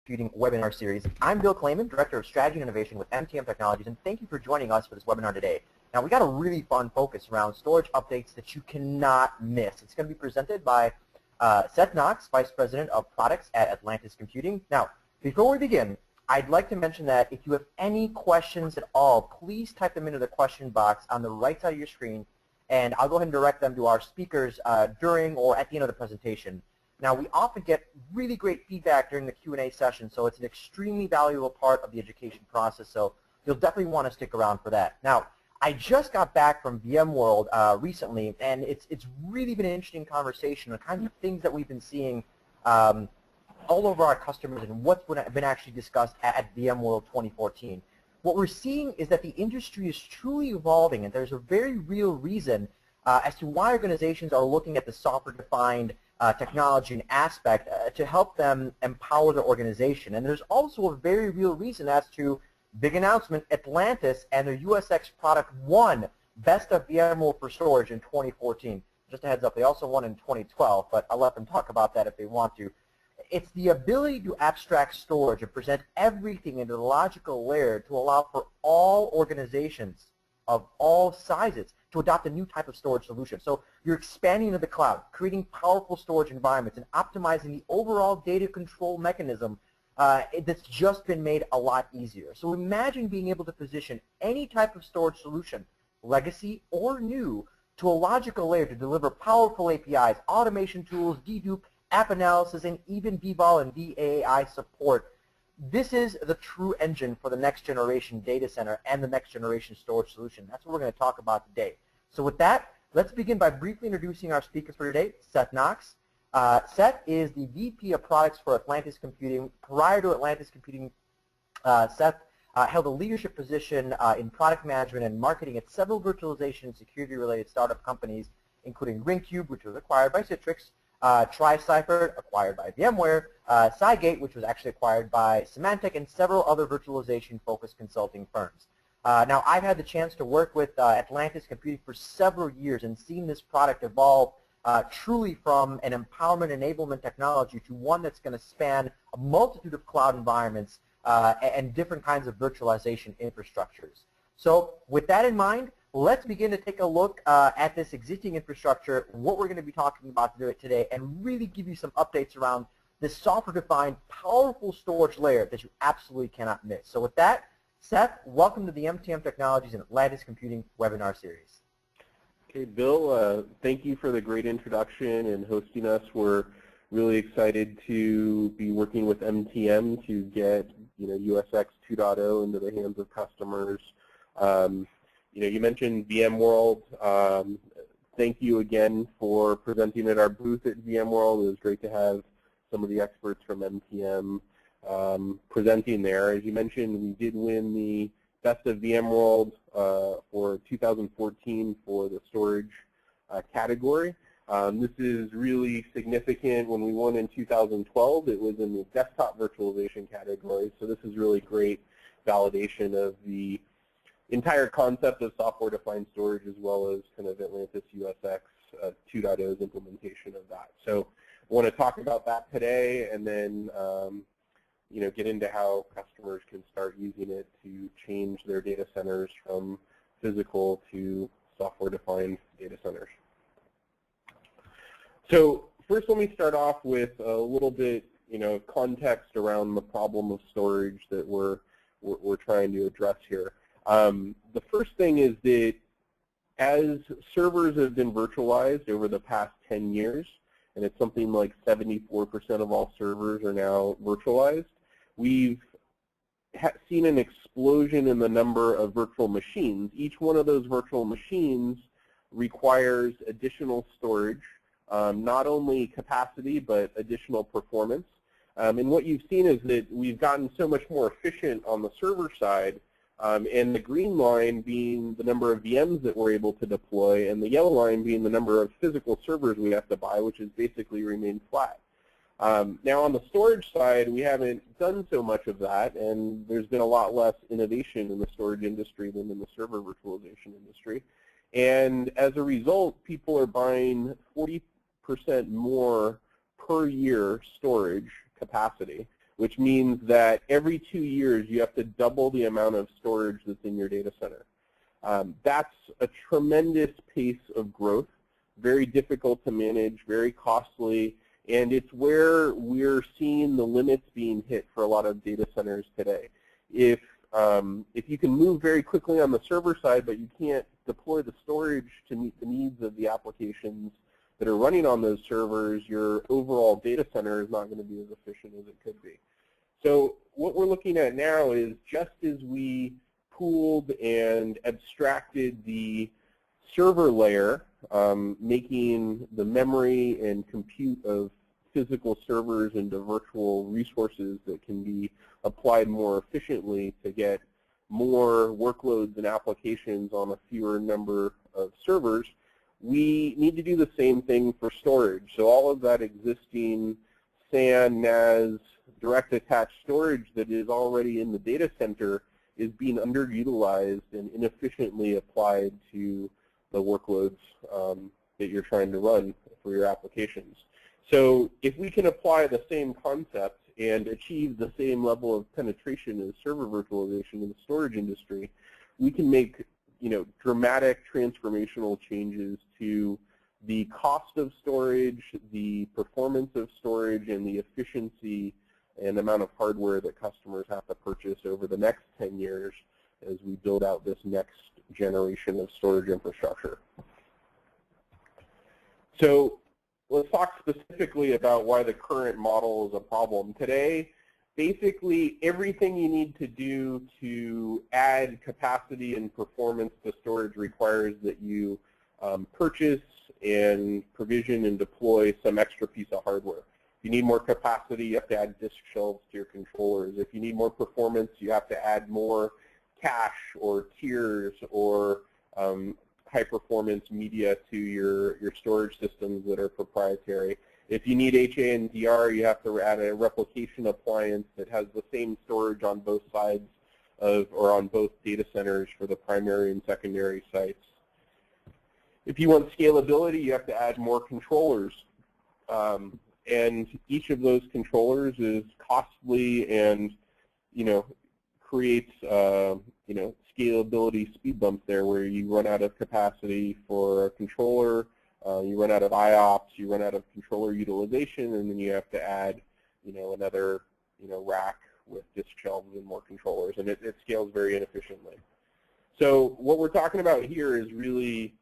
Computing webinar series. I'm Bill Clayman, Director of Strategy and Innovation with MTM Technologies, and thank you for joining us for this webinar today. Now, we got a really fun focus around storage updates that you cannot miss. It's going to be presented by Seth Knox, Vice President of Products at Atlantis Computing. Now, before we begin, I'd like to mention that if you have any questions at all, please type them into the question box on the right side of your screen, and I'll go ahead and direct them to our speakers during or at the end of the presentation. Now, we often get really great feedback during the Q&A session, so it's an extremely valuable part of the education process, so you'll definitely want to stick around for that. Now, I just got back from VMworld recently, and it's really been an interesting conversation, the kinds of things that we've been seeing all over our customers and what's been actually discussed at VMworld 2014. What we're seeing is that the industry is truly evolving, and there's a very real reason as to why organizations are looking at the software-defined technology and aspect to help them empower their organization. And there's also a very real reason as to big announcement, Atlantis and their USX product won Best of VMware for Storage in 2014. Just a heads up, they also won in 2012, but I'll let them talk about that if they want to. It's the ability to abstract storage and present everything into the logical layer to allow for all organizations of all sizes to adopt a new type of storage solution. So you're expanding into the cloud, creating powerful storage environments, and optimizing the overall data control mechanism that's just been made a lot easier. So imagine being able to position any type of storage solution, legacy or new, to a logical layer to deliver powerful APIs, automation tools, dedupe, app analysis, and even VVol and VAI support. This is the true engine for the next generation data center and the next generation storage solution. That's what we're going to talk about today. So with that, let's begin by briefly introducing our speakers for today. Seth Knox. Seth is the VP of Products for Atlantis Computing. Prior to Atlantis Computing, Seth held a leadership position in product management and marketing at several virtualization and security-related startup companies, including Ringcube, which was acquired by Citrix, TriCipher, acquired by VMware, Cygate, which was actually acquired by Symantec, and several other virtualization-focused consulting firms. Now, I've had the chance to work with Atlantis Computing for several years and seen this product evolve truly from an empowerment enablement technology to one that's going to span a multitude of cloud environments and different kinds of virtualization infrastructures. So with that in mind, let's begin to take a look at this existing infrastructure, what we're going to be talking about today, and really give you some updates around this software-defined, powerful storage layer that you absolutely cannot miss. So with that, Seth, welcome to the MTM Technologies and Atlantis Computing webinar series. Okay, Bill, thank you for the great introduction and hosting us. We're really excited to be working with MTM to get USX 2.0 into the hands of customers. You mentioned VMworld. Thank you again for presenting at our booth at VMworld. It was great to have some of the experts from MTM presenting there. As you mentioned, we did win the Best of VMworld for 2014 for the storage category. This is really significant. When we won in 2012, it was in the desktop virtualization category, so this is really great validation of the entire concept of software-defined storage as well as kind of Atlantis USX 2.0's implementation of that. So I want to talk about that today and then get into how customers can start using it to change their data centers from physical to software-defined data centers. So first let me start off with a little bit context around the problem of storage that we're trying to address here. The first thing is that as servers have been virtualized over the past 10 years, and it's something like 74% of all servers are now virtualized, we've seen an explosion in the number of virtual machines. Each one of those virtual machines requires additional storage, not only capacity, but additional performance. And what you've seen is that we've gotten so much more efficient on the server side, and the green line being the number of VMs that we're able to deploy, and the yellow line being the number of physical servers we have to buy, which has basically remained flat. Now on the storage side, we haven't done so much of that, and there's been a lot less innovation in the storage industry than in the server virtualization industry. And as a result, people are buying 40% more per year storage capacity, which means that every 2 years you have to double the amount of storage that's in your data center. That's a tremendous pace of growth, very difficult to manage, very costly, and it's where we're seeing the limits being hit for a lot of data centers today. If you can move very quickly on the server side, but you can't deploy the storage to meet the needs of the applications that are running on those servers, your overall data center is not going to be as efficient as it could be. So what we're looking at now is, just as we pooled and abstracted the server layer, making the memory and compute of physical servers into virtual resources that can be applied more efficiently to get more workloads and applications on a fewer number of servers, we need to do the same thing for storage. So all of that existing SAN, NAS, direct attached storage that is already in the data center is being underutilized and inefficiently applied to the workloads that you're trying to run for your applications. So if we can apply the same concept and achieve the same level of penetration as server virtualization in the storage industry, we can make dramatic transformational changes to the cost of storage, the performance of storage, and the efficiency and amount of hardware that customers have to purchase over the next 10 years as we build out this next generation of storage infrastructure. So let's talk specifically about why the current model is a problem. Today, basically everything you need to do to add capacity and performance to storage requires that you purchase and provision and deploy some extra piece of hardware. If you need more capacity, you have to add disk shelves to your controllers. If you need more performance, you have to add more cache or tiers or high-performance media to your storage systems that are proprietary. If you need HA and DR, you have to add a replication appliance that has the same storage on both sides or on both data centers for the primary and secondary sites. If you want scalability, you have to add more controllers. And each of those controllers is costly and, creates, scalability speed bumps there where you run out of capacity for a controller, you run out of IOPS, you run out of controller utilization, and then you have to add, another, rack with disk shelves and more controllers, and it scales very inefficiently. So what we're talking about here is really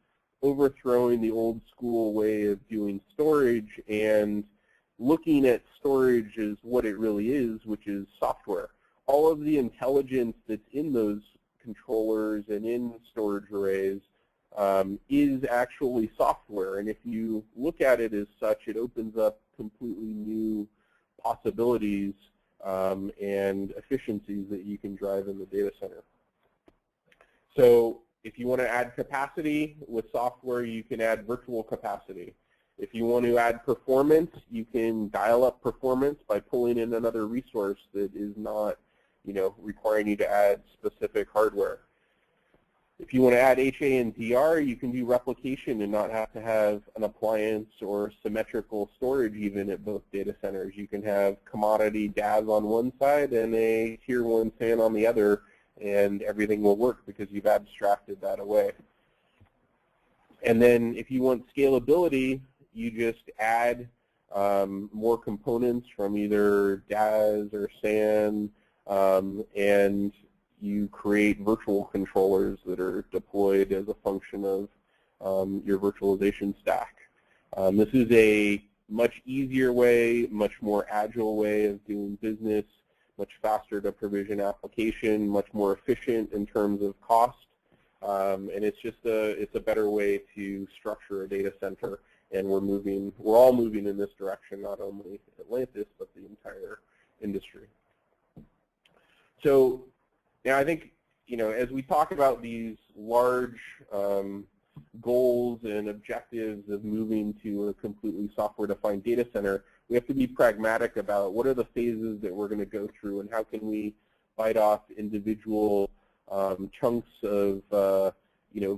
overthrowing the old school way of doing storage and looking at storage as what it really is, which is software. All of the intelligence that's in those controllers and in storage arrays is actually software. And if you look at it as such, it opens up completely new possibilities and efficiencies that you can drive in the data center. So if you want to add capacity with software, you can add virtual capacity. If you want to add performance, you can dial up performance by pulling in another resource that is not, requiring you to add specific hardware. If you want to add HA and DR, you can do replication and not have to have an appliance or symmetrical storage even at both data centers. You can have commodity DAS on one side and a tier 1 SAN on the other, and everything will work because you've abstracted that away. And then if you want scalability, you just add more components from either DAS or SAN, and you create virtual controllers that are deployed as a function of your virtualization stack. This is a much easier way, much more agile way of doing business, much faster to provision application, much more efficient in terms of cost, and it's just it's a better way to structure a data center. And we're all moving in this direction, not only Atlantis, but the entire industry. So now I think, as we talk about these large goals and objectives of moving to a completely software-defined data center, we have to be pragmatic about what are the phases that we're going to go through and how can we bite off individual chunks of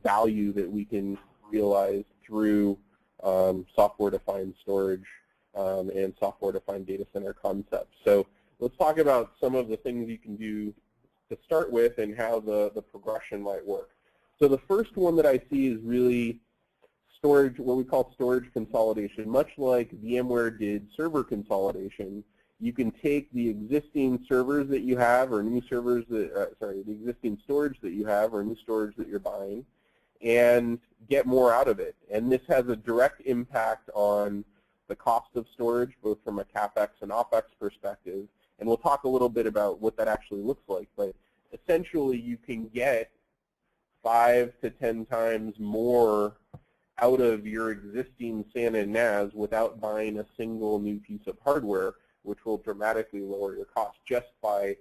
value that we can realize through software-defined storage and software-defined data center concepts. So let's talk about some of the things you can do to start with and how the progression might work. So the first one that I see is really storage, what we call storage consolidation. Much like VMware did server consolidation, you can take the existing servers that you have or new servers that, the existing storage that you have or new storage that you're buying and get more out of it. And this has a direct impact on the cost of storage, both from a CapEx and OpEx perspective. And we'll talk a little bit about what that actually looks like. But essentially, you can get 5 to 10 times more out of your existing SAN and NAS without buying a single new piece of hardware, which will dramatically lower your cost just by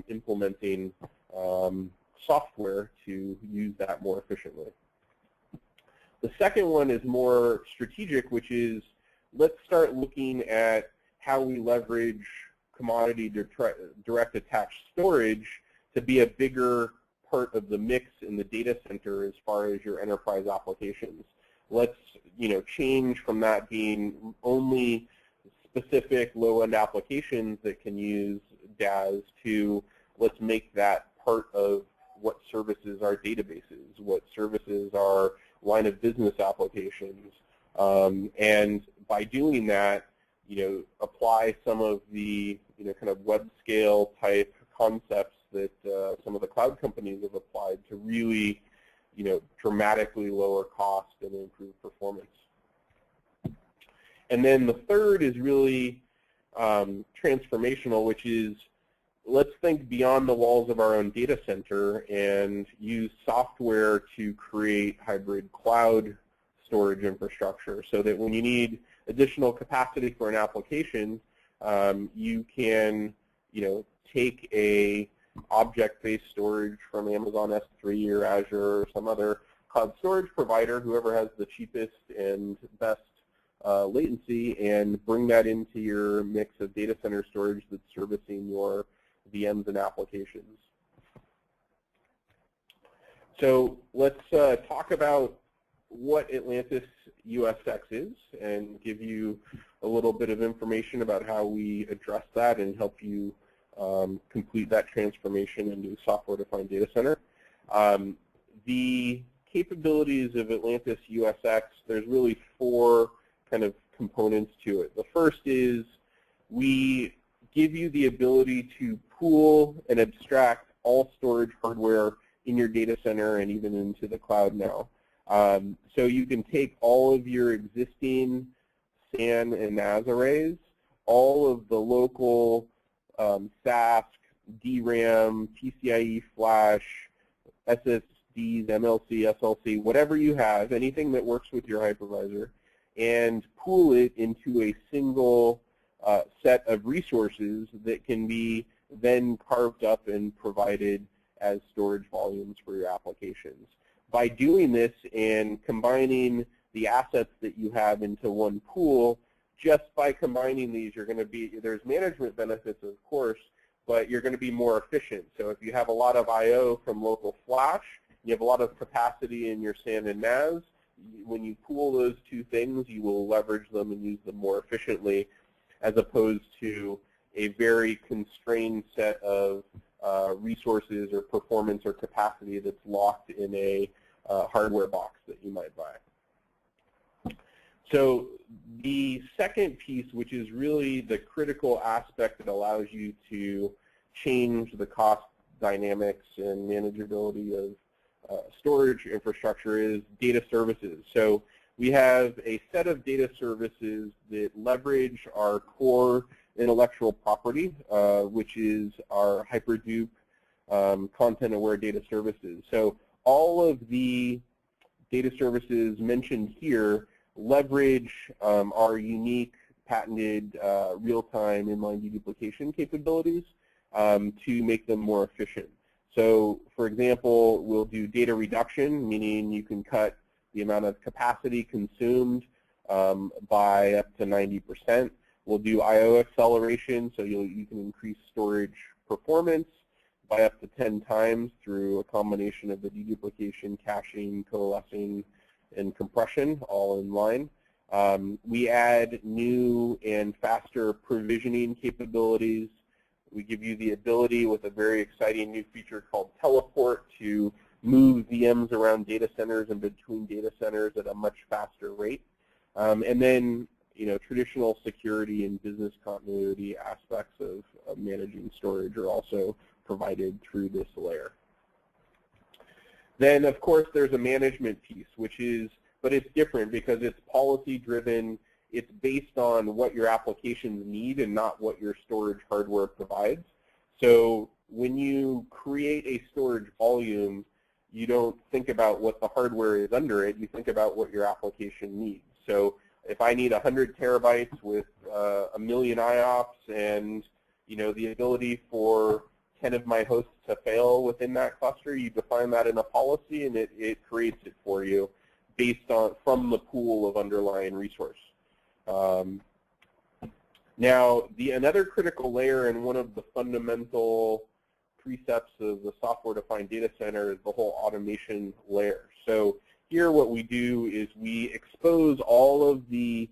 implementing software to use that more efficiently. The second one is more strategic, which is let's start looking at how we leverage commodity direct attached storage to be a bigger part of the mix in the data center as far as your enterprise applications. Let's change from that being only specific low-end applications that can use DAS to let's make that part of what services are databases, what services are line of business applications. And by doing that, apply some of the kind of web scale type concepts that some of the cloud companies have applied to really dramatically lower cost and improve performance. And then the third is really transformational, which is let's think beyond the walls of our own data center and use software to create hybrid cloud storage infrastructure so that when you need additional capacity for an application, you can take a object-based storage from Amazon S3 or Azure or some other cloud storage provider, whoever has the cheapest and best latency, and bring that into your mix of data center storage that's servicing your VMs and applications. So let's talk about what Atlantis USX is and give you a little bit of information about how we address that and help you complete that transformation into a software-defined data center. The capabilities of Atlantis USX, there's really 4 kind of components to it. The first is we give you the ability to pool and abstract all storage hardware in your data center and even into the cloud now. So you can take all of your existing SAN and NAS arrays, all of the local SAS, DRAM, PCIe flash, SSDs, MLC, SLC, whatever you have, anything that works with your hypervisor, and pool it into a single set of resources that can be then carved up and provided as storage volumes for your applications. By doing this and combining the assets that you have into one pool, just by combining these, you're going to be, there's management benefits, of course, but you're going to be more efficient. So if you have a lot of I/O from local flash, you have a lot of capacity in your SAN and NAS, when you pool those 2 things, you will leverage them and use them more efficiently, as opposed to a very constrained set of resources or performance or capacity that's locked in a hardware box that you might buy. So the second piece, which is really the critical aspect that allows you to change the cost dynamics and manageability of storage infrastructure, is data services. So we have a set of data services that leverage our core intellectual property, which is our HyperDupe content-aware data services. So all of the data services mentioned here leverage our unique patented real-time inline deduplication capabilities to make them more efficient. So for example, we'll do data reduction, meaning you can cut the amount of capacity consumed by up to 90%. We'll do I/O acceleration, so you can increase storage performance by up to 10 times through a combination of the deduplication, caching, coalescing, and compression all in line. We add new and faster provisioning capabilities We give you the ability with a very exciting new feature called Teleport to move VMs around data centers and between data centers at a much faster rate. And then, traditional security and business continuity aspects of managing storage are also provided through this layer. Then, of course, there's a management piece, but it's different because it's policy-driven. It's based on what your applications need and not what your storage hardware provides. So when you create a storage volume, you don't think about what the hardware is under it. You think about what your application needs. So if I need 100 terabytes with 1 million IOPS and the ability for 10 of my hosts to fail within that cluster, you define that in a policy, and it creates it for you based on from the pool of underlying resource. Now, another critical layer and one of the fundamental precepts of the software-defined data center is the whole automation layer. So here what we do is we expose all of the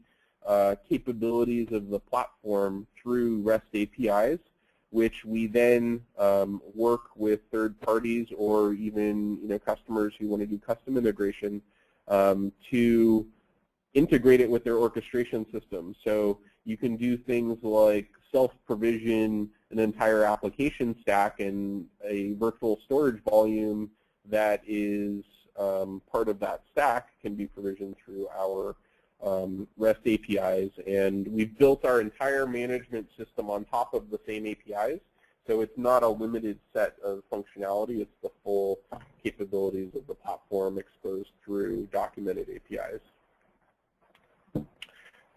capabilities of the platform through REST APIs, which we then work with third parties or even customers who want to do custom integration to integrate it with their orchestration system. So you can do things like self-provision an entire application stack and a virtual storage volume that is part of that stack can be provisioned through our REST APIs. And we've built our entire management system on top of the same APIs. So it's not a limited set of functionality. It's the full capabilities of the platform exposed through documented APIs.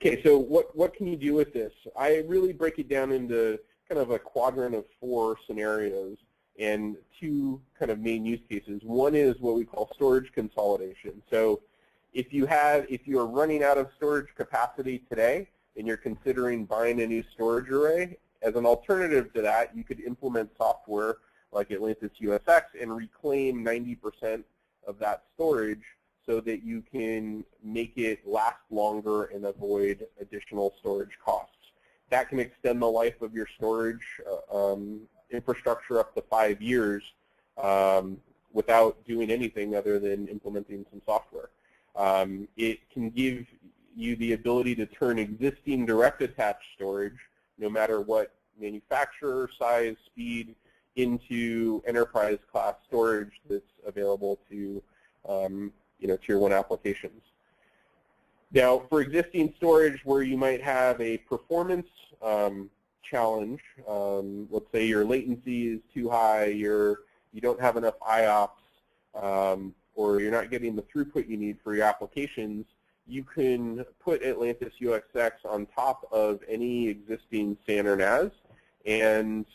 Okay, so what can you do with this? I really break it down into kind of a quadrant of 4 scenarios and 2 kind of main use cases. One is what we call storage consolidation. So if you're running out of storage capacity today and you're considering buying a new storage array, as an alternative to that, you could implement software like Atlantis USX and reclaim 90% of that storage so that you can make it last longer and avoid additional storage costs. That can extend the life of your storage infrastructure up to 5 years without doing anything other than implementing some software. It can give you the ability to turn existing direct attached storage, no matter what manufacturer, size, speed, into enterprise class storage that's available to Tier 1 applications. Now, for existing storage where you might have a performance challenge, let's say your latency is too high, you don't have enough IOPS, or you're not getting the throughput you need for your applications, you can put Atlantis USX on top of any existing SAN or NAS and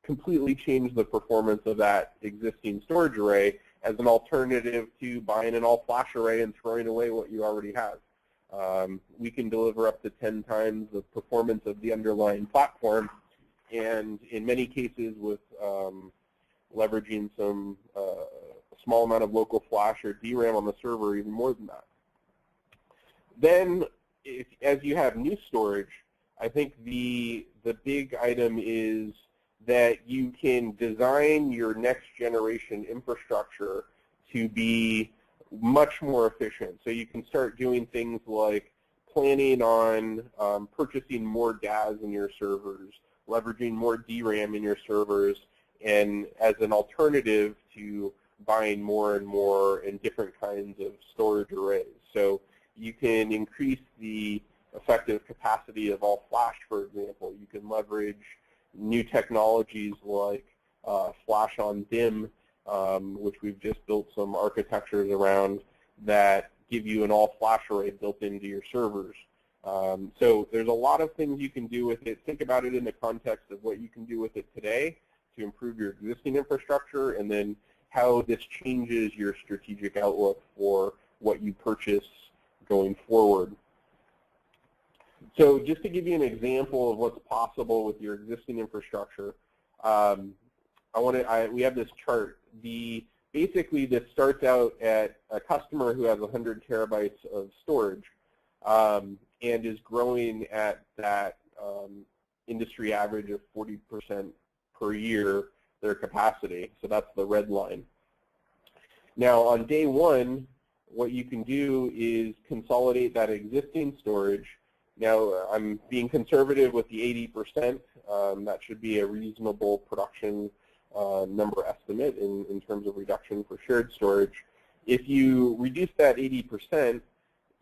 completely change the performance of that existing storage array as an alternative to buying an all-flash array and throwing away what you already have. We can deliver up to 10 times the performance of the underlying platform, and in many cases with leveraging some small amount of local flash or DRAM on the server, even more than that. Then, as you have new storage, I think the big item is that you can design your next generation infrastructure to be much more efficient. So you can start doing things like planning on purchasing more DAS in your servers, leveraging more DRAM in your servers, and as an alternative to buying more and more and different kinds of storage arrays. So you can increase the effective capacity of all flash, for example. You can leverage new technologies like flash on DIMM, which we've just built some architectures around that give you an all-flash array built into your servers. So there's a lot of things you can do with it. Think about it in the context of what you can do with it today to improve your existing infrastructure, and then how this changes your strategic outlook for what you purchase going forward. So just to give you an example of what's possible with your existing infrastructure, we have this chart. Basically, this starts out at a customer who has 100 terabytes of storage and is growing at that industry average of 40% per year their capacity. So that's the red line. Now on day one, what you can do is consolidate that existing storage. Now I'm being conservative with the 80%. That should be a reasonable production number estimate in terms of reduction for shared storage. If you reduce that 80%,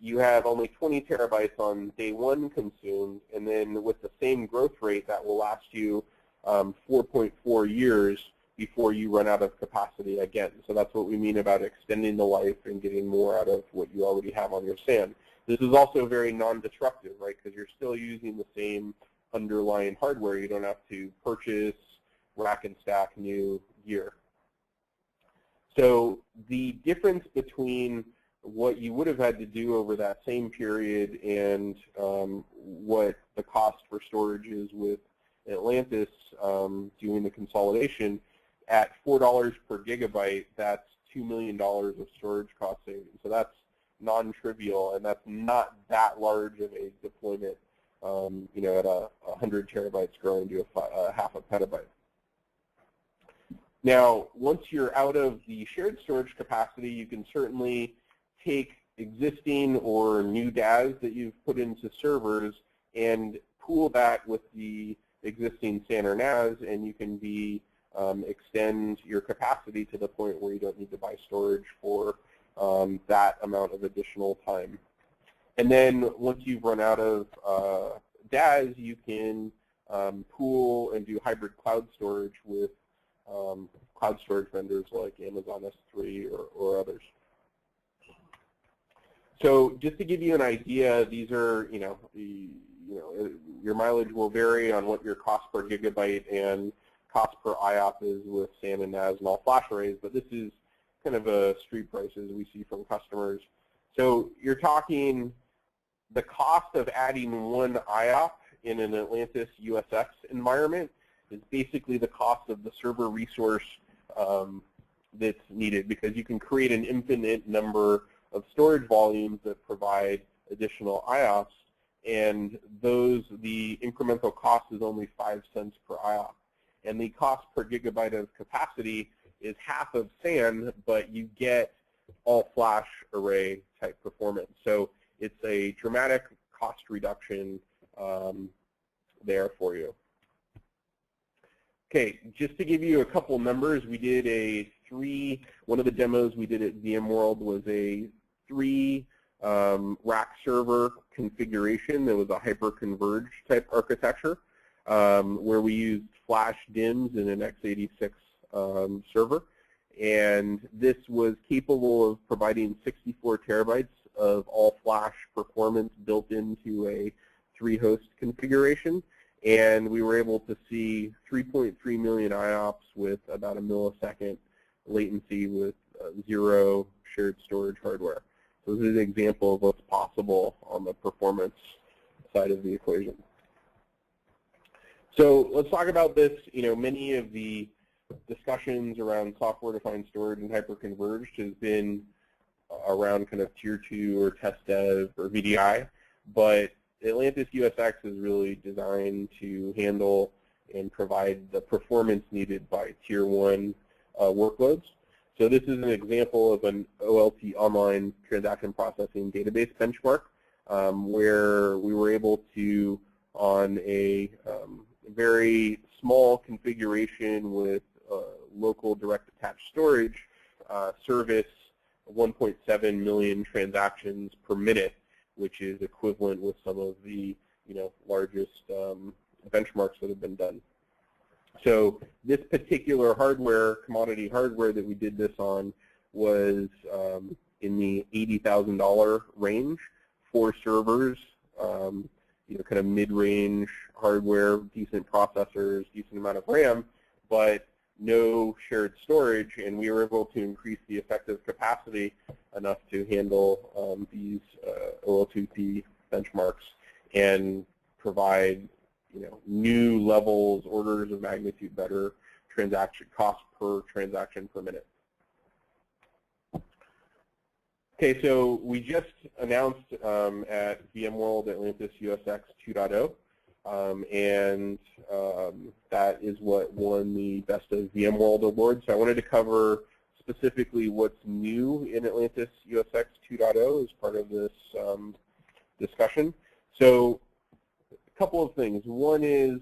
you have only 20 terabytes on day one consumed, and then with the same growth rate, that will last you 4.4 years before you run out of capacity again. So that's what we mean about extending the life and getting more out of what you already have on your SAN. This is also very non-destructive, right, because you're still using the same underlying hardware. You don't have to purchase, rack and stack new gear. So the difference between what you would have had to do over that same period and what the cost for storage is with Atlantis doing the consolidation, at $4 per gigabyte, that's $2 million of storage cost savings. So that's non-trivial, and that's not that large of a deployment, you know, at 100 terabytes growing to a half a petabyte. Now, once you're out of the shared storage capacity, you can certainly take existing or new DAS that you've put into servers and pool that with the existing SAN or NAS, and you can extend your capacity to the point where you don't need to buy storage for that amount of additional time. And then once you've run out of DAS, you can pool and do hybrid cloud storage with cloud storage vendors like Amazon S3 or others. So just to give you an idea, these are, your mileage will vary on what your cost per gigabyte and cost per IOP is with SAN and NAS and all flash arrays, but this is kind of a street prices we see from customers. So you're talking the cost of adding one IOP in an Atlantis USX environment is basically the cost of the server resource that's needed, because you can create an infinite number of storage volumes that provide additional IOPS, and the incremental cost is only 5 cents per IOP. And the cost per gigabyte of capacity is half of SAN, but you get all flash array type performance. So it's a dramatic cost reduction there for you. Okay, just to give you a couple numbers, we did one of the demos we did at VMworld was a 3 rack server configuration that was a hyper-converged type architecture where we used flash DIMMs in an x86 server. And this was capable of providing 64 terabytes of all-flash performance built into a 3-host configuration. And we were able to see 3.3 million IOPS with about a millisecond latency with 0 shared storage hardware. So this is an example of what's possible on the performance side of the equation. So let's talk about this. Many of the discussions around software-defined storage and hyperconverged has been around kind of tier 2 or test dev or VDI, but Atlantis USX is really designed to handle and provide the performance needed by tier 1 workloads. So this is an example of an OLT online transaction processing database benchmark where we were able to, on a very small configuration with local direct attached storage, service 1.7 million transactions per minute, which is equivalent with some of the largest benchmarks that have been done. So this particular hardware, commodity hardware that we did this on, was in the $80,000 range for servers, kind of mid-range hardware, decent processors, decent amount of RAM, but no shared storage, and we were able to increase the effective capacity enough to handle these OL2P benchmarks and provide new levels, orders of magnitude better transaction cost per transaction per minute. Okay, so we just announced at VMworld Atlantis USX 2.0. and that is what won the Best of VMworld award. So I wanted to cover specifically what's new in Atlantis USX 2.0 as part of this discussion. So a couple of things. One is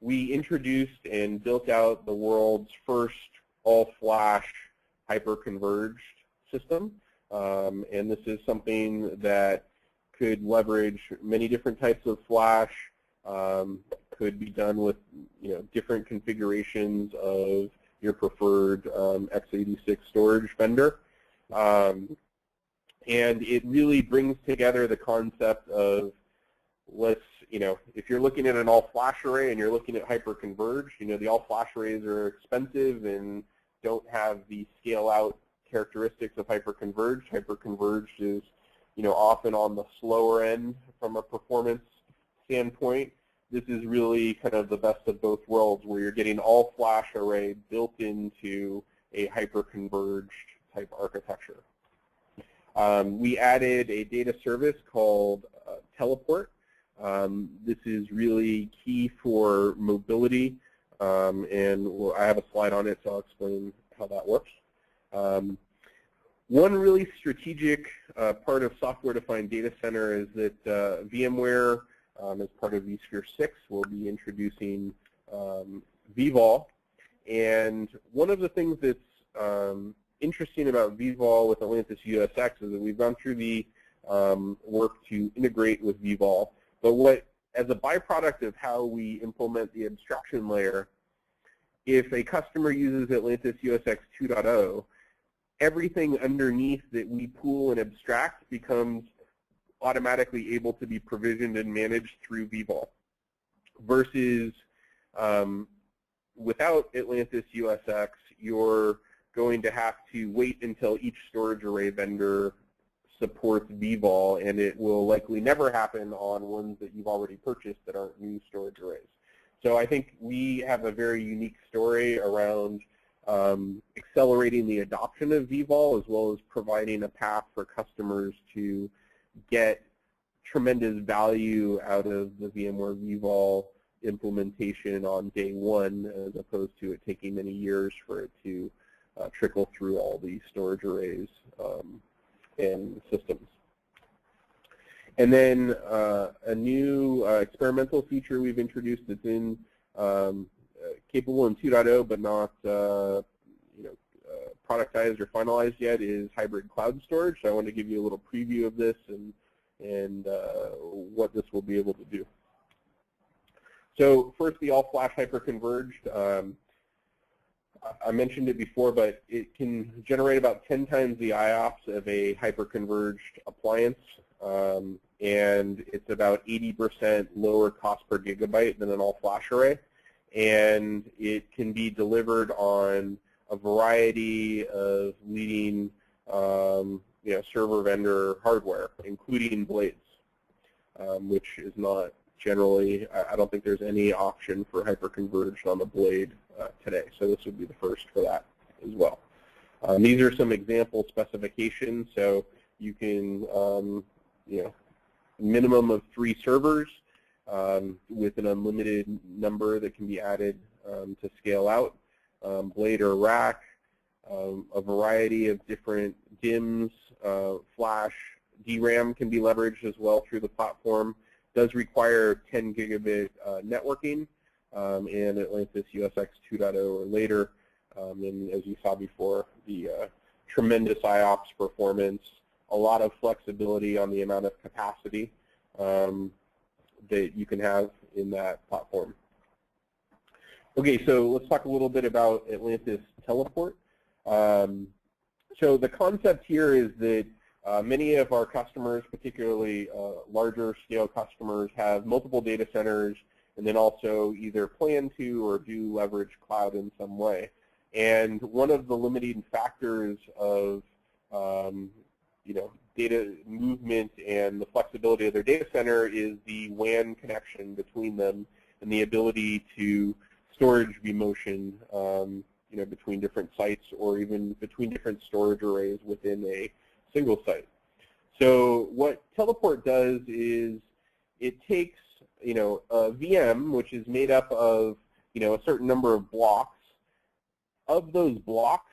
we introduced and built out the world's first all-flash hyper-converged system. And this is something that could leverage many different types of flash, could be done with different configurations of your preferred x86 storage vendor. And it really brings together the concept of, if you're looking at an all-flash array and you're looking at hyper-converged, the all-flash arrays are expensive and don't have the scale-out characteristics of hyper-converged. Hyper-converged is, often on the slower end from a performance standpoint. This is really kind of the best of both worlds, where you're getting all-flash array built into a hyper-converged type architecture. We added a data service called Teleport. This is really key for mobility, and I have a slide on it, so I'll explain how that works. One really strategic part of software-defined data center is that VMware, as part of vSphere 6, will be introducing vVol. And one of the things that's interesting about vVol with Atlantis USX is that we've gone through the work to integrate with vVol. But as a byproduct of how we implement the abstraction layer, if a customer uses Atlantis USX 2.0, everything underneath that we pool and abstract becomes automatically able to be provisioned and managed through vVol. Versus without Atlantis USX, you're going to have to wait until each storage array vendor supports vVol, and it will likely never happen on ones that you've already purchased that aren't new storage arrays. So I think we have a very unique story around accelerating the adoption of vVol, as well as providing a path for customers to get tremendous value out of the VMware vVol implementation on day one, as opposed to it taking many years for it to trickle through all the storage arrays and systems. And then a new experimental feature we've introduced that's in capable in 2.0 but not productized or finalized yet is hybrid cloud storage. So I wanted to give you a little preview of this and what this will be able to do. So first, the all-flash hyperconverged. I mentioned it before, but it can generate about 10 times the IOPS of a hyperconverged appliance, and it's about 80% lower cost per gigabyte than an all-flash array. And it can be delivered on a variety of leading server vendor hardware, including blades, which is not generally, I don't think there's any option for hyperconverged on the blade today. So this would be the first for that as well. These are some example specifications. So you can, minimum of 3 servers with an unlimited number that can be added to scale out, blade or rack, a variety of different DIMMs, flash, DRAM can be leveraged as well through the platform. Does require 10 gigabit networking and Atlantis USX 2.0 or later. And as you saw before, the tremendous IOPS performance, a lot of flexibility on the amount of capacity that you can have in that platform. Okay, so let's talk a little bit about Atlantis Teleport. So the concept here is that many of our customers, particularly larger scale customers, have multiple data centers and then also either plan to or do leverage cloud in some way. And one of the limiting factors of data movement and the flexibility of their data center is the WAN connection between them and the ability to storage vMotion between different sites or even between different storage arrays within a single site. So what Teleport does is it takes, a VM, which is made up of, a certain number of blocks. Of those blocks,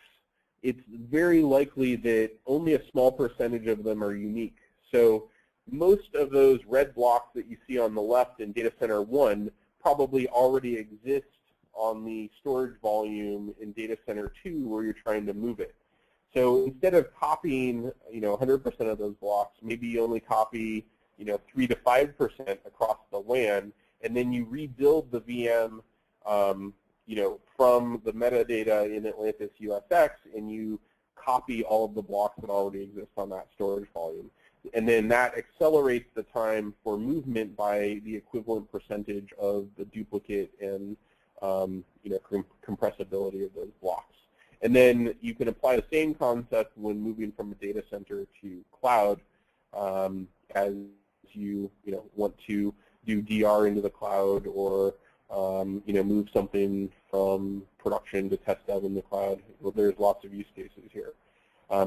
it's very likely that only a small percentage of them are unique. So most of those red blocks that you see on the left in Data Center 1 probably already exist on the storage volume in Data Center 2 where you're trying to move it. So instead of copying, 100% of those blocks, maybe you only copy, 3 to 5% across the WAN, and then you rebuild the VM, from the metadata in Atlantis USX, and you copy all of the blocks that already exist on that storage volume. And then that accelerates the time for movement by the equivalent percentage of the duplicate and compressibility of those blocks. And then you can apply the same concept when moving from a data center to cloud, as you want to do DR into the cloud, or move something from production to test dev in the cloud. Well, there's lots of use cases here.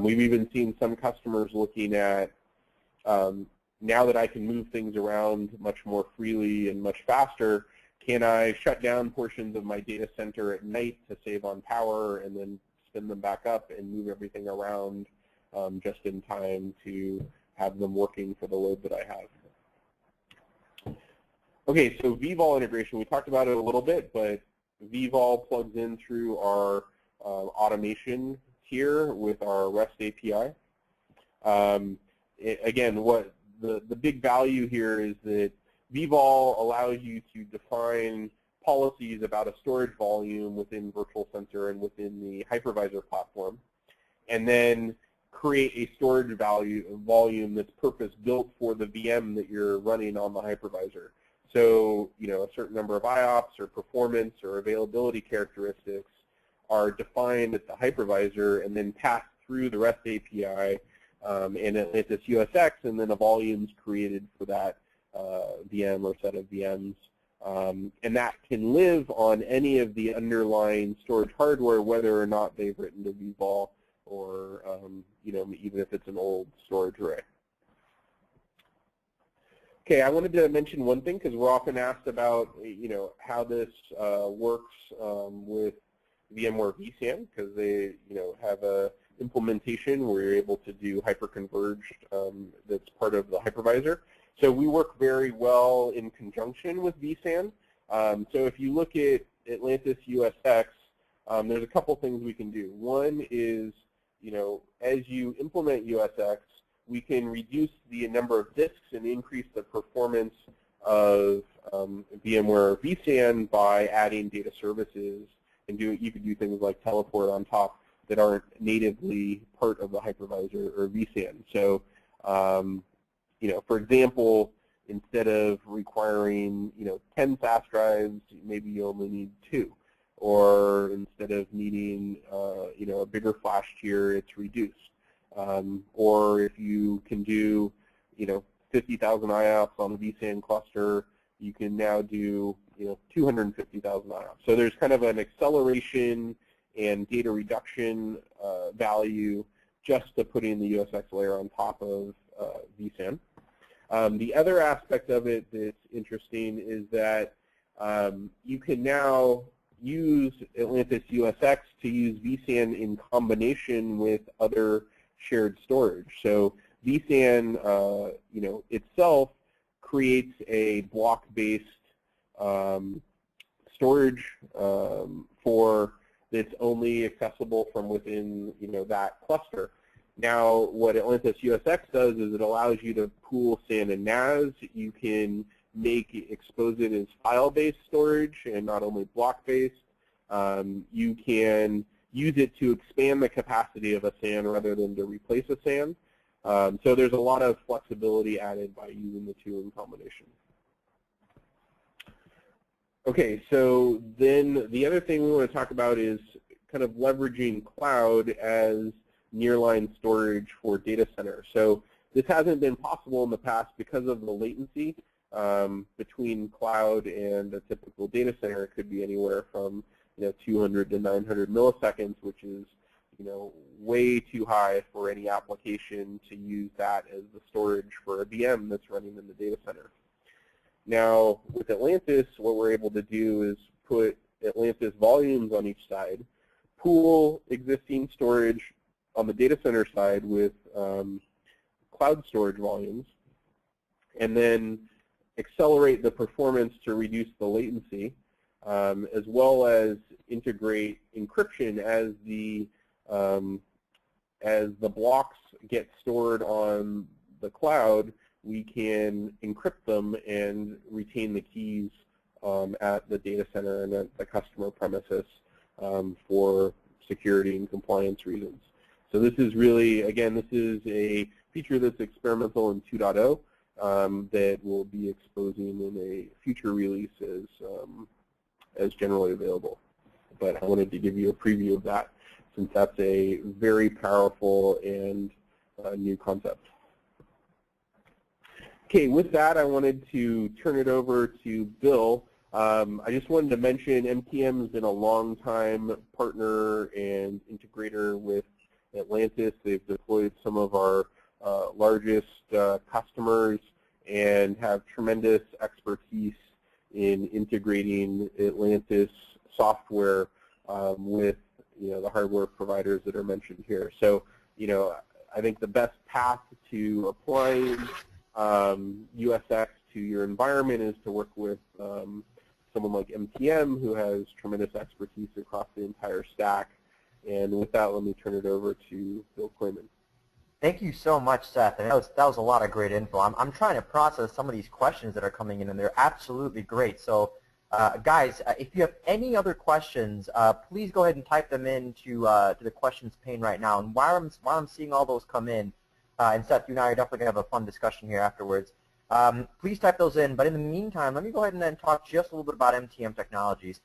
We've even seen some customers looking at, now that I can move things around much more freely and much faster, can I shut down portions of my data center at night to save on power and then spin them back up and move everything around just in time to have them working for the load that I have? Okay, so vVol integration, we talked about it a little bit, but vVol plugs in through our automation here with our REST API. Again, what the big value here is that vVol allows you to define policies about a storage volume within Virtual Sensor and within the hypervisor platform, and then create a storage volume that's purpose-built for the VM that you're running on the hypervisor. So, a certain number of IOPS or performance or availability characteristics are defined at the hypervisor and then passed through the REST API in Atlantis USX, and then a volume's created for that VM or set of VMs. And that can live on any of the underlying storage hardware, whether or not they've written to vVol, or even if it's an old storage array. Okay, I wanted to mention one thing because we're often asked about how this works with VMware vSAN, because they have a implementation where you're able to do hyperconverged that's part of the hypervisor. So we work very well in conjunction with vSAN. So if you look at Atlantis USX, there's a couple things we can do. One is, as you implement USX, we can reduce the number of disks and increase the performance of VMware vSAN by adding data services, and you can do things like teleport on top that aren't natively part of the hypervisor or vSAN. So, for example, instead of requiring 10 SAS drives, maybe you only need 2. Or instead of needing a bigger flash tier, it's reduced. Or if you can do 50,000 IOPS on a vSAN cluster, you can now do 250,000 IOPS. So there's kind of an acceleration and data reduction value just to putting the USX layer on top of vSAN. The other aspect of it that's interesting is that you can now use Atlantis USX to use vSAN in combination with other shared storage. So vSAN, itself creates a block-based storage for that's only accessible from within that cluster. Now, what Atlantis USX does is it allows you to pool SAN and NAS. You can expose it as file-based storage and not only block-based. You can use it to expand the capacity of a SAN rather than to replace a SAN. So there's a lot of flexibility added by using the two in combination. Okay, so then the other thing we want to talk about is kind of leveraging cloud as nearline storage for data center. So this hasn't been possible in the past because of the latency between cloud and a typical data center. It could be anywhere from 200 to 900 milliseconds, which is way too high for any application to use that as the storage for a VM that's running in the data center. Now, with Atlantis, what we're able to do is put Atlantis volumes on each side, pool existing storage on the data center side with cloud storage volumes, and then accelerate the performance to reduce the latency, as well as integrate encryption as the blocks get stored on the cloud. We can encrypt them and retain the keys at the data center and at the customer premises for security and compliance reasons. So this is really, again, this is a feature that's experimental in 2.0 that we'll be exposing in a future release as generally available. But I wanted to give you a preview of that, since that's a very powerful and new concept. Okay, with that, I wanted to turn it over to Bill. I just wanted to mention MTM has been a long-time partner and integrator with Atlantis. They've deployed some of our largest customers and have tremendous expertise in integrating Atlantis software with the hardware providers that are mentioned here. So I think the best path to applying USX to your environment is to work with someone like MTM, who has tremendous expertise across the entire stack. And with that, let me turn it over to Bill Clayman. Thank you so much, Seth. And that was a lot of great info. I'm trying to process some of these questions that are coming in, and they're absolutely great. So, guys, if you have any other questions, please go ahead and type them into to the questions pane right now. And while I'm seeing all those come in, and Seth, you and I are definitely going to have a fun discussion here afterwards. Please type those in. But in the meantime, let me go ahead and then talk just a little bit about MTM Technologies.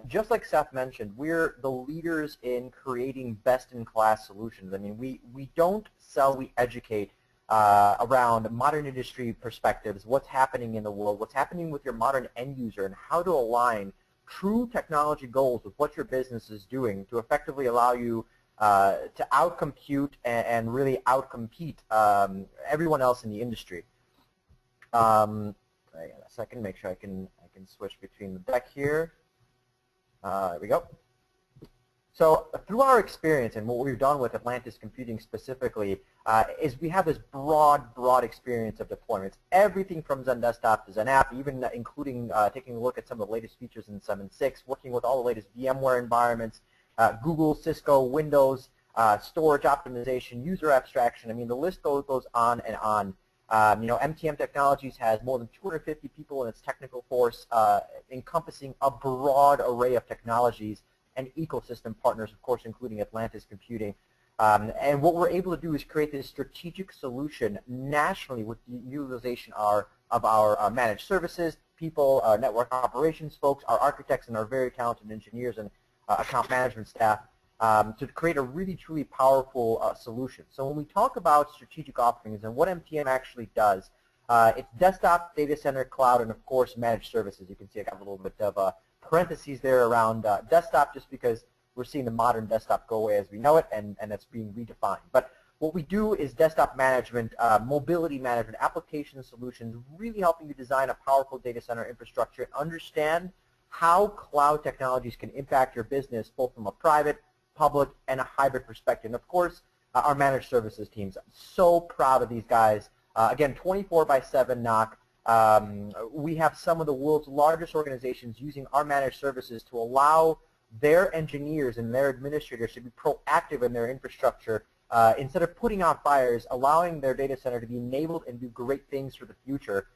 Just like Seth mentioned, we're the leaders in creating best-in-class solutions. I mean, we don't sell, we educate around modern industry perspectives, what's happening in the world, what's happening with your modern end user, and how to align true technology goals with what your business is doing to effectively allow you to outcompute and really outcompete everyone else in the industry. I got a second, make sure I can switch between the deck here. There we go. So through our experience and what we've done with Atlantis Computing specifically is we have this broad experience of deployments. Everything from Zen Desktop to Zen App, even including taking a look at some of the latest features in 7.6, working with all the latest VMware environments, Google, Cisco, Windows, storage optimization, user abstraction. I mean, the list goes on and on. MTM Technologies has more than 250 people in its technical force, encompassing a broad array of technologies and ecosystem partners, of course, including Atlantis Computing. And what we're able to do is create this strategic solution nationally with the utilization of our managed services, people, network operations folks, our architects, and our very talented engineers and account management staff to create a really, truly powerful solution. So when we talk about strategic offerings and what MTM actually does, it's desktop, data center, cloud, and of course managed services. You can see I got a little bit of parentheses there around desktop just because we're seeing the modern desktop go away as we know it, and that's being redefined. But what we do is desktop management, mobility management, application solutions, really helping you design a powerful data center infrastructure and understand how cloud technologies can impact your business both from a private, public, and a hybrid perspective. And of course, our managed services teams. I'm so proud of these guys. Again, 24/7 NOC. We have some of the world's largest organizations using our managed services to allow their engineers and their administrators to be proactive in their infrastructure instead of putting out fires, allowing their data center to be enabled and do great things for the future.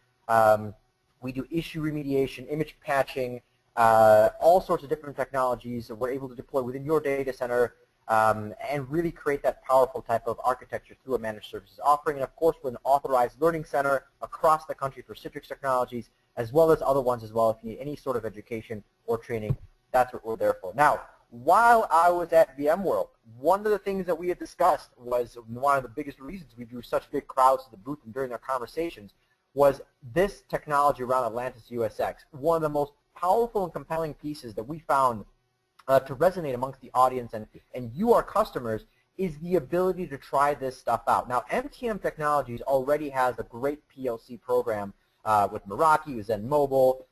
We do issue remediation, image patching, all sorts of different technologies that we're able to deploy within your data center and really create that powerful type of architecture through a managed services offering. And of course, with an authorized learning center across the country for Citrix Technologies, as well as other ones as well. If you need any sort of education or training, that's what we're there for. Now, while I was at VMworld, one of the things that we had discussed was one of the biggest reasons we drew such big crowds to the booth and during our conversations was this technology around Atlantis USX. One of the most powerful and compelling pieces that we found to resonate amongst the audience and you, our customers, is the ability to try this stuff out. Now, MTM Technologies already has a great PLC program with Meraki, with Zen Mobile,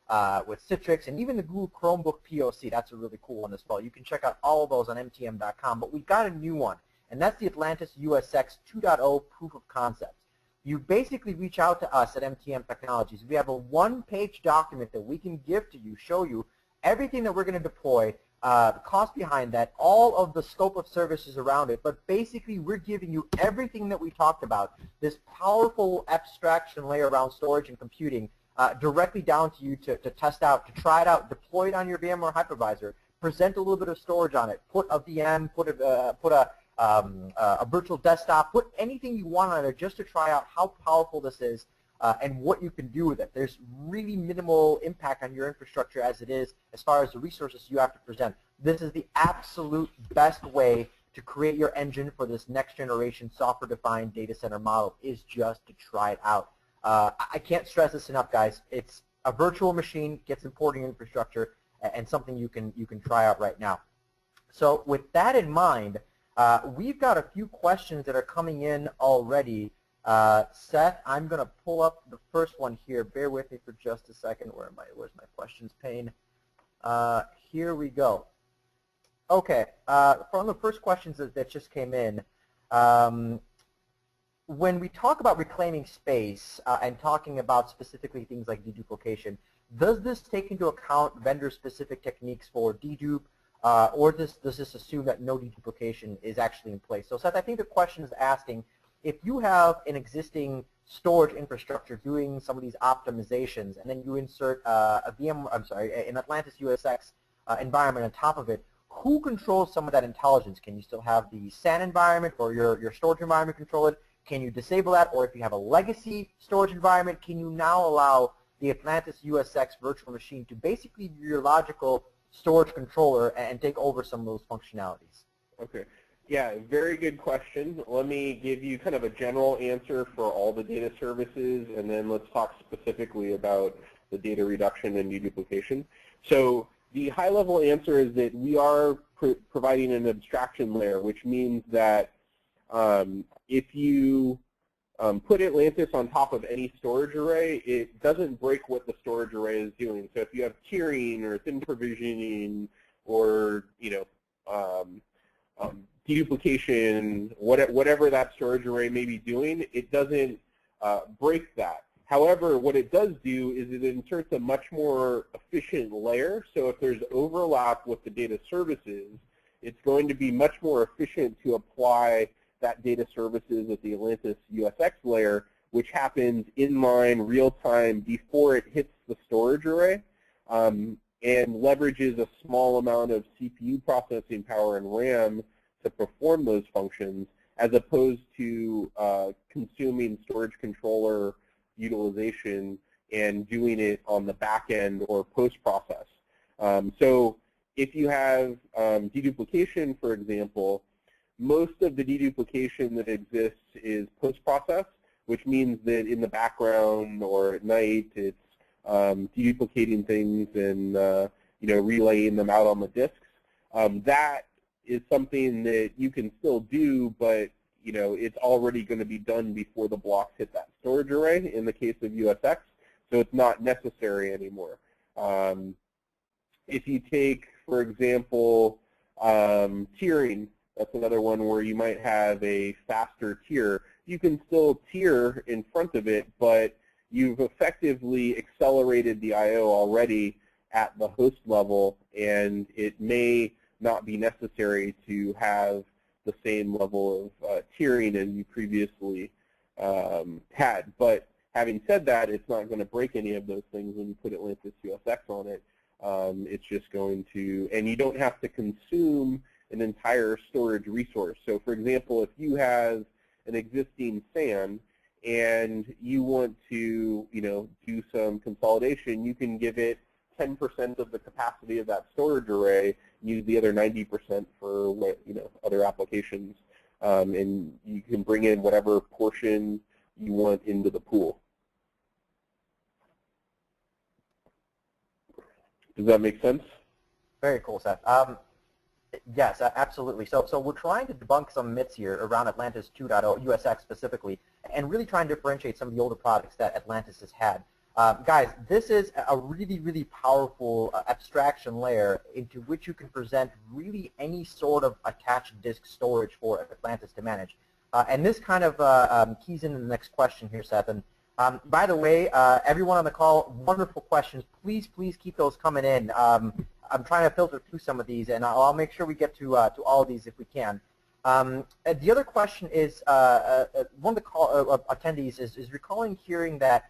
with Citrix, and even the Google Chromebook POC. That's a really cool one as well. You can check out all of those on mtm.com, but we've got a new one, and that's the Atlantis USX 2.0 proof of concept. You basically reach out to us at MTM Technologies. We have a one-page document that we can give to you, show you everything that we're going to deploy, the cost behind that, all of the scope of services around it, but basically we're giving you everything that we talked about, this powerful abstraction layer around storage and computing, directly down to you to test out, to try it out, deploy it on your VMware hypervisor, present a little bit of storage on it, put a VM, put a virtual desktop, put anything you want on it just to try out how powerful this is and what you can do with it. There's really minimal impact on your infrastructure as it is as far as the resources you have to present. This is the absolute best way to create your engine for this next generation software-defined data center model, is just to try it out. I can't stress this enough, guys. It's a virtual machine, gets importing infrastructure, and something you can try out right now. So with that in mind, we've got a few questions that are coming in already. Seth, I'm going to pull up the first one here. Bear with me for just a second. Where's my questions pane? Here we go. Okay, from the first questions that just came in, when we talk about reclaiming space and talking about specifically things like deduplication, does this take into account vendor-specific techniques for dedupe, or does this assume that no deduplication is actually in place? So Seth, I think the question is asking, if you have an existing storage infrastructure doing some of these optimizations, and then you insert an Atlantis USX environment on top of it, who controls some of that intelligence? Can you still have the SAN environment or your storage environment control it? Can you disable that? Or if you have a legacy storage environment, can you now allow the Atlantis USX virtual machine to basically be your logical storage controller and take over some of those functionalities? Okay. Yeah, very good question. Let me give you kind of a general answer for all the data services, and then let's talk specifically about the data reduction and deduplication. So the high-level answer is that we are providing an abstraction layer, which means that if you put Atlantis on top of any storage array, it doesn't break what the storage array is doing. So if you have tiering or thin provisioning or deduplication, whatever that storage array may be doing, it doesn't break that. However, what it does do is it inserts a much more efficient layer. So if there's overlap with the data services, it's going to be much more efficient to apply that data services at the Atlantis USX layer, which happens inline real-time before it hits the storage array, and leverages a small amount of CPU processing power and RAM to perform those functions, as opposed to consuming storage controller utilization and doing it on the back end or post-process. So if you have deduplication, for example, most of the deduplication that exists is post-process, which means that in the background or at night it's deduplicating things and relaying them out on the disks. That is something that you can still do, but it's already going to be done before the blocks hit that storage array in the case of USX, so it's not necessary anymore. If you take, for example, tiering, that's another one where you might have a faster tier. You can still tier in front of it, but you've effectively accelerated the I/O already at the host level, and it may not be necessary to have the same level of tiering as you previously had. But having said that, it's not going to break any of those things when you put Atlantis USX on it. It's just going to, and you don't have to consume an entire storage resource. So for example, if you have an existing SAN and you want to do some consolidation, you can give it 10% of the capacity of that storage array, use the other 90% for other applications, and you can bring in whatever portion you want into the pool. Does that make sense? Very cool, Seth. Yes, absolutely. So we're trying to debunk some myths here around Atlantis 2.0, USX specifically, and really trying to differentiate some of the older products that Atlantis has had. Guys, this is a really, really powerful abstraction layer into which you can present really any sort of attached disk storage for Atlantis to manage. And this kind of keys into the next question here, Seth. And by the way, everyone on the call, wonderful questions. Please, please keep those coming in. I'm trying to filter through some of these, and I'll make sure we get to all of these if we can. The other question is, one of the attendees is recalling hearing that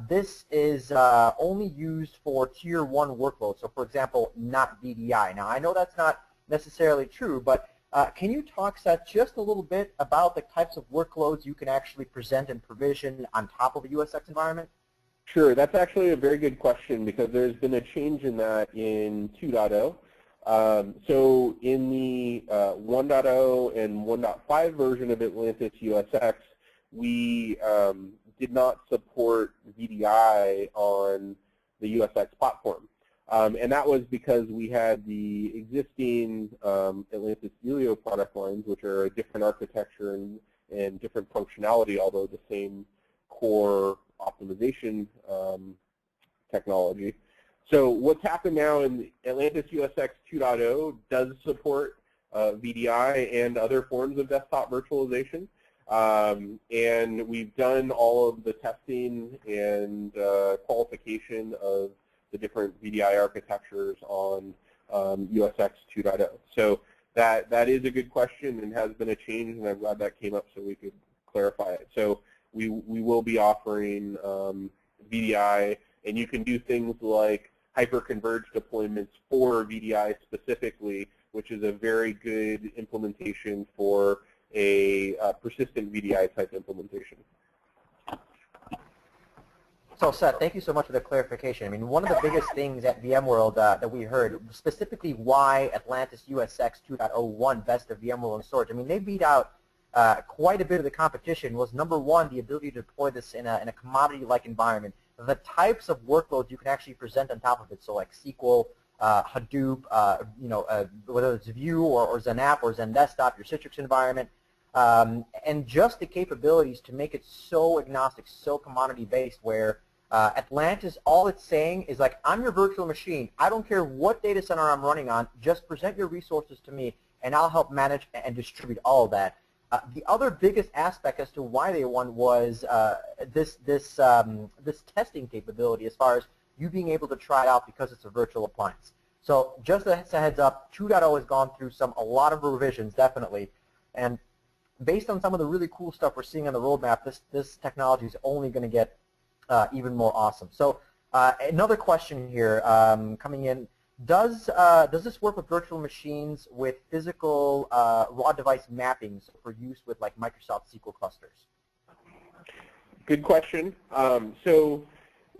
this is only used for Tier 1 workloads, so for example, not VDI. Now, I know that's not necessarily true, but can you talk, Seth, just a little bit about the types of workloads you can actually present and provision on top of a USX environment? Sure. That's actually a very good question because there's been a change in that in 2.0. So in the 1.0 and 1.5 version of Atlantis USX, we did not support VDI on the USX platform. And that was because we had the existing Atlantis Helio product lines, which are a different architecture and different functionality, although the same core optimization technology. So what's happened now in Atlantis USX 2.0 does support VDI and other forms of desktop virtualization. And we've done all of the testing and qualification of the different VDI architectures on USX 2.0. So that is a good question and has been a change, and I'm glad that came up so we could clarify it. So we will be offering VDI, and you can do things like hyper-converged deployments for VDI specifically, which is a very good implementation for a persistent VDI type implementation. So, Seth, thank you so much for the clarification. I mean, one of the biggest things at VMworld that we heard, specifically why Atlantis USX 2.01 best of VMworld in storage, I mean, they beat out quite a bit of the competition, was number one, the ability to deploy this in a commodity-like environment. The types of workloads you can actually present on top of it, so like SQL, Hadoop, whether it's Vue or XenApp or XenDesktop, your Citrix environment, and just the capabilities to make it so agnostic, so commodity-based, where Atlantis, all it's saying is like, I'm your virtual machine. I don't care what data center I'm running on. Just present your resources to me, and I'll help manage and distribute all of that. The other biggest aspect as to why they won was this testing capability, as far as you being able to try it out because it's a virtual appliance. So just a heads up, 2.0 has gone through a lot of revisions, definitely, and based on some of the really cool stuff we're seeing on the roadmap, this technology is only going to get even more awesome. So another question here coming in. Does this work with virtual machines with physical raw device mappings for use with like Microsoft SQL clusters? Good question. So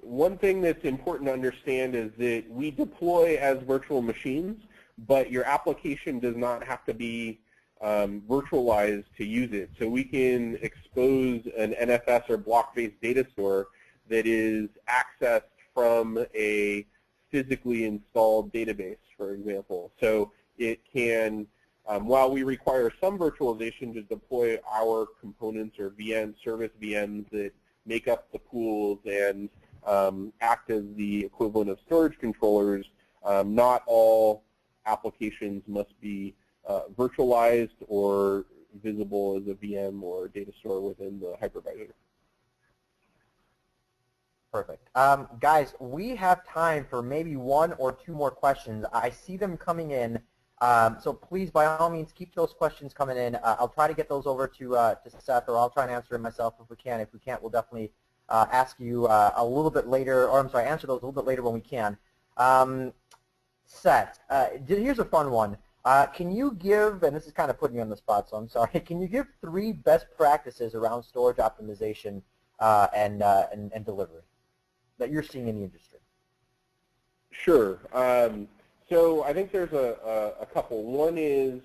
one thing that's important to understand is that we deploy as virtual machines, but your application does not have to be virtualized to use it. So we can expose an NFS or block-based data store that is accessed from a physically installed database, for example. So it can, while we require some virtualization to deploy our components or service VMs that make up the pools and act as the equivalent of storage controllers, not all applications must be virtualized or visible as a VM or data store within the hypervisor. Perfect. Guys, we have time for maybe one or two more questions. I see them coming in, so please, by all means, keep those questions coming in. I'll try to get those over to Seth, or I'll try and answer them myself if we can. If we can't, we'll definitely ask you a little bit later, or I'm sorry, answer those a little bit later when we can. Seth, here's a fun one. Can you give, and this is kind of putting you on the spot, so I'm sorry, can you give 3 best practices around storage optimization and delivery that you're seeing in the industry? Sure. So I think there's a couple. One is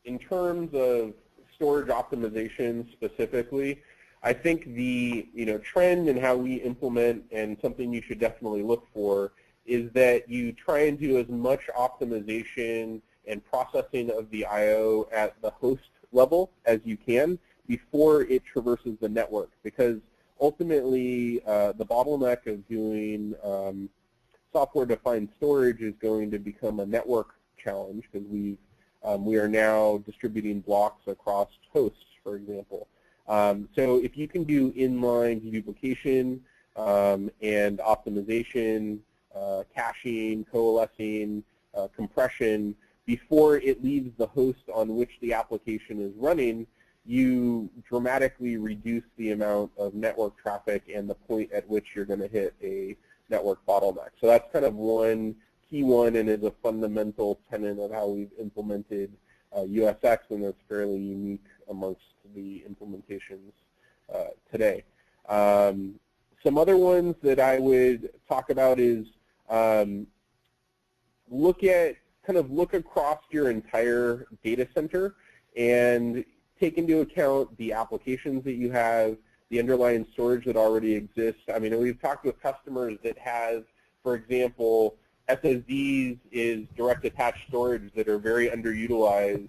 in terms of storage optimization specifically, I think the trend in how we implement, and something you should definitely look for, is that you try and do as much optimization and processing of the I/O at the host level as you can before it traverses the network, because ultimately, the bottleneck of doing software-defined storage is going to become a network challenge because we are now distributing blocks across hosts, for example. So if you can do inline deduplication and optimization, caching, coalescing, compression, before it leaves the host on which the application is running, you dramatically reduce the amount of network traffic and the point at which you're going to hit a network bottleneck. So that's kind of one key one, and is a fundamental tenet of how we've implemented USX, and it's fairly unique amongst the implementations today. Some other ones that I would talk about is look across your entire data center and take into account the applications that you have, the underlying storage that already exists. I mean, we've talked with customers that have, for example, SSDs is direct attached storage that are very underutilized.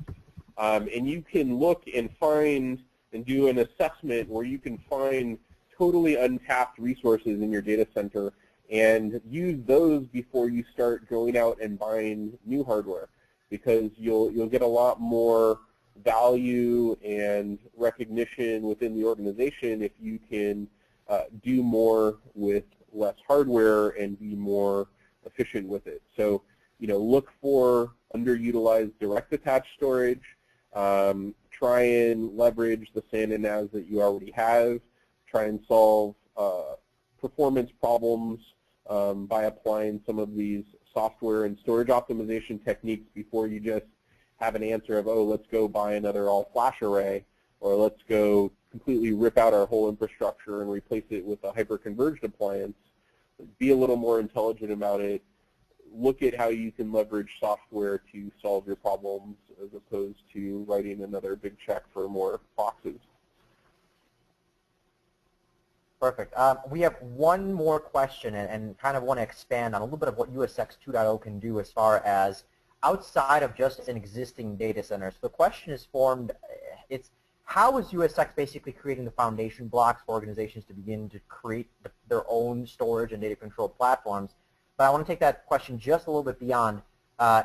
And you can look and find and do an assessment where you can find totally untapped resources in your data center and use those before you start going out and buying new hardware, because you'll get a lot more value and recognition within the organization if you can do more with less hardware and be more efficient with it. So, look for underutilized direct attached storage. Try and leverage the SAN and NAS that you already have. Try and solve performance problems by applying some of these software and storage optimization techniques before you just have an answer of, oh, let's go buy another all-flash array, or let's go completely rip out our whole infrastructure and replace it with a hyper-converged appliance. Be a little more intelligent about it. Look at how you can leverage software to solve your problems as opposed to writing another big check for more boxes. Perfect. We have one more question and kind of want to expand on a little bit of what USX 2.0 can do as far as outside of just an existing data center. So the question is formed, it's how is USX basically creating the foundation blocks for organizations to begin to create their own storage and data control platforms? But I want to take that question just a little bit beyond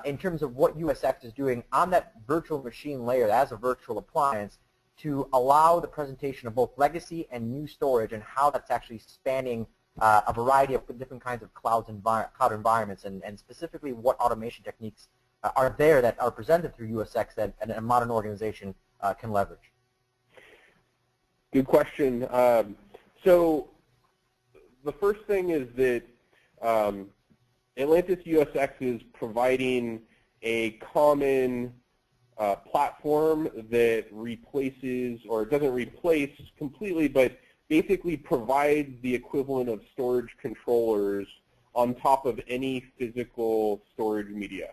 in terms of what USX is doing on that virtual machine layer as a virtual appliance to allow the presentation of both legacy and new storage, and how that's actually spanning a variety of different kinds of cloud environments, and specifically what automation techniques are there that are presented through USX that a modern organization can leverage. Good question. So the first thing is that Atlantis USX is providing a common platform that replaces, or doesn't replace completely, but basically provides the equivalent of storage controllers on top of any physical storage media.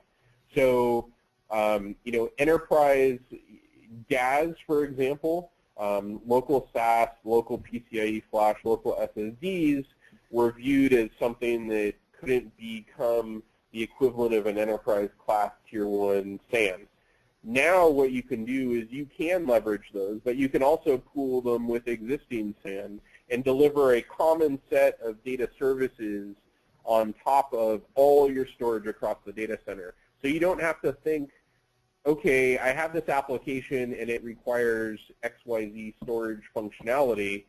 So, enterprise DAS, for example, local SAS, local PCIe flash, local SSDs were viewed as something that couldn't become the equivalent of an enterprise class tier 1 SAN. Now what you can do is you can leverage those, but you can also pool them with existing SAN and deliver a common set of data services on top of all your storage across the data center. So you don't have to think, okay, I have this application and it requires XYZ storage functionality.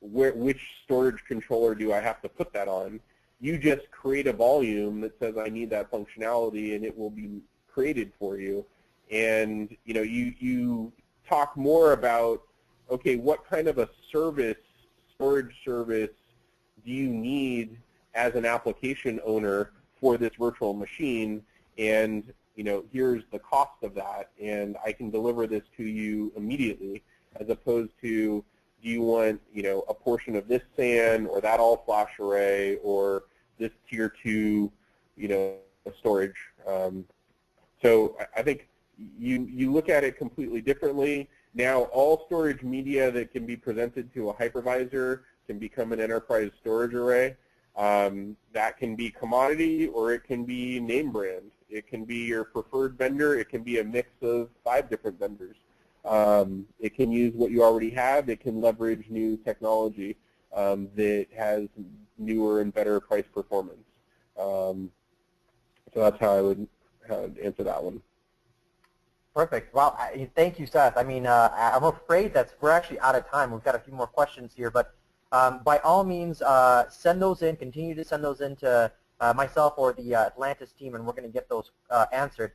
Which storage controller do I have to put that on? You just create a volume that says I need that functionality, and it will be created for you. And you talk more about, okay, what kind of a service, storage service, do you need as an application owner for this virtual machine? And here's the cost of that, and I can deliver this to you immediately, as opposed to, do you want a portion of this SAN or that all-flash array or this tier 2 storage. So I think you look at it completely differently. Now all storage media that can be presented to a hypervisor can become an enterprise storage array. That can be commodity, or it can be name brand. It can be your preferred vendor. It can be a mix of 5 different vendors. It can use what you already have. It can leverage new technology. that has newer and better price performance. So that's how I would answer that one. Perfect. Well, thank you, Seth. I mean, I'm afraid that we're actually out of time. We've got a few more questions here, but by all means, send those in. Continue to send those in to myself or the Atlantis team, and we're going to get those answered.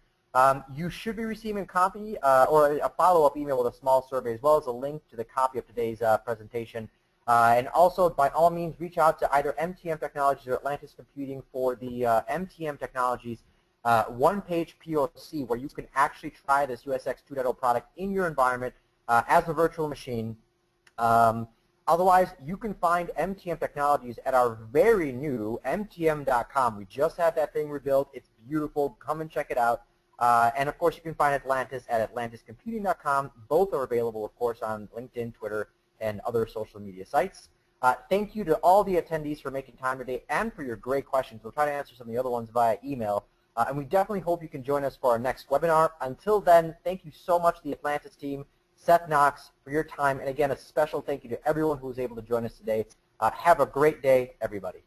You should be receiving a copy or a follow-up email with a small survey, as well as a link to the copy of today's presentation. And also, by all means, reach out to either MTM Technologies or Atlantis Computing for the MTM Technologies one-page POC where you can actually try this USX 2.0 product in your environment as a virtual machine. Otherwise, you can find MTM Technologies at our very new MTM.com. We just had that thing rebuilt. It's beautiful. Come and check it out. And, of course, you can find Atlantis at atlantiscomputing.com. Both are available, of course, on LinkedIn, Twitter, and other social media sites. Thank you to all the attendees for making time today and for your great questions. We'll try to answer some of the other ones via email. And we definitely hope you can join us for our next webinar. Until then, thank you so much to the Atlantis team, Seth Knox, for your time. And again, a special thank you to everyone who was able to join us today. Have a great day, everybody.